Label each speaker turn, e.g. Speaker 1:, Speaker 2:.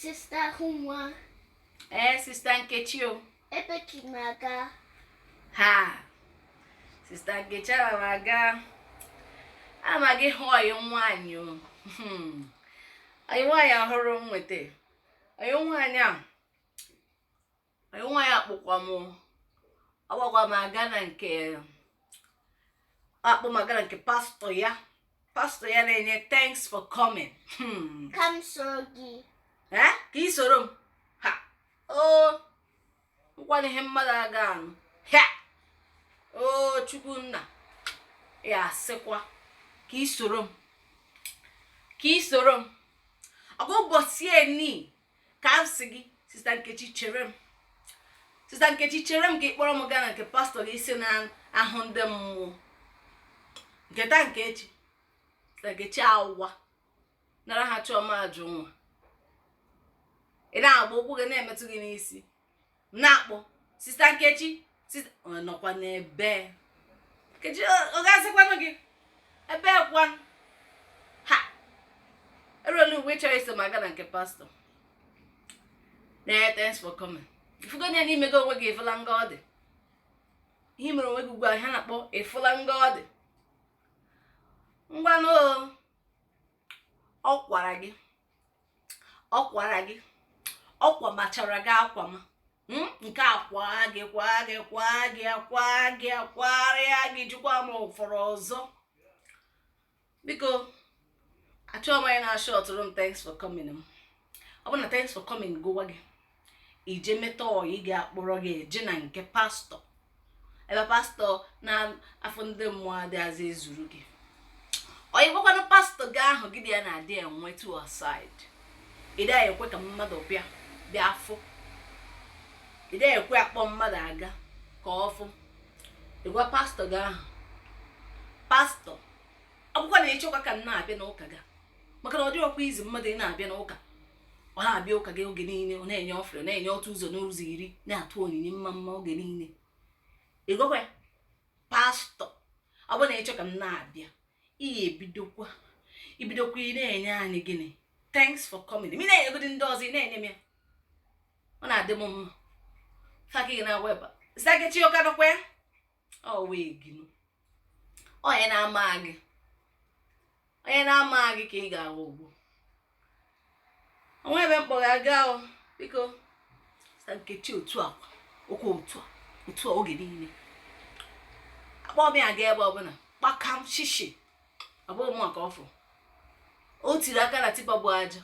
Speaker 1: Sister Humwa.
Speaker 2: Sister Nkechi o.
Speaker 1: Ebe Kimaga.
Speaker 2: Ha. Sister Nkechi amaga. Amagi hoyo nwanyi o. Ayi nwanyi ahụrụ m nwete. Ayi nwanyi akpụkwa m. Ọgbakwa m aga na nke pastor ya. Pastor ya na-enye thanks for coming.
Speaker 1: Come Sogi.
Speaker 2: Ka ị soro m. Ha. Oh. Nkwana ihe mmadụ aga anụ. Ha. Oh, Chukwunna. Ya sịkwa ka ị soro m. Ọgụ ụbọchị eni ka m sị gị Sister Nkechi chere m. Sister Nkechi chere m ka ị kpọrọ m gaa na nke pastor gị si na ahụ ndị mmụọ. Nketa Nkechi. Sister Nkechi awụwa. Nara ha chọma ajụ nwa. Ị na-agba ụkwụ gị na-emetụ gị n'isi. Na-akpọ Sister Nkechi. Ọ nọkwa n'ebe. Nkechi ọ ga-asịkwanụ gị. Ebe kwan. Ha. Erolu uwe chọrọ iso ma aga na nke pastor. Thanks for coming. Ifugo na n'ime gị onwe gị efula nga ọ dị. Ihe mere onwe gị ugbu a ha na-akpọ efula nga ọ dị. Ngwanụ ọ kwara gị. Ọ kwamachara gị akwama. Nke akwa gị akwarịa gị jikwa m ụfọrọ ọzọ. Biko achọghị m anyị na-ashọtụrụ m thanks for coming m. Ọ bụ na thanks for coming gụwa gị. Ije meta ọyị ga-akpọrọ gị eje na nke pastọ. Ebe pastọ na afọ ndị mmụọ adịghịzị ezuru gị. Ọyị gwakwanụ pastọ gị ahụ gị dị ya na-adị enwe to aside. Ị dịghị ekwe ka mmadụ bịa afụ. Ị dịghị ekwe akpọ mmadụ aga ka ọ fụ. Ị gwa pastọ gị ahụ. Pastọ, ọ bụkwa na ịchọkwa ka m na-abịa n'ụka gị. Maka na ọ dịghịkwa izi mmadụ ị na-abịa n'ụka. Ọ na-abịa ụka gị oge niile, ọ na-enye ofere, na-enye otu ụzọ n'ụzọ iri, na-atụ onyinye mma oge niile. Ị gwakwa pastọ, ọ bụ na ịchọ ka m na-abịa. Ị ebidokwa ị na-enye anyị gịnị? Thanks for coming. Ị na-enyegodi ndị ọzọ ị na-enye m ya. Ọ na-adị m mma. Faka gị na weba. Sister Nkechi ụka nọkwa ya? Ọ wee gịnụ. Onye na-ama gị ka ị ga-awa ugbu. Onwe ebe mkpọ ga-aga o. Biko Sister Nkechi otu a oge niile. Akpọ m ya aga ebe ọbụla. Kpakam shishi. Ọ bụ mụ aka ọfụ. O tiri aka na tipa bụ aja.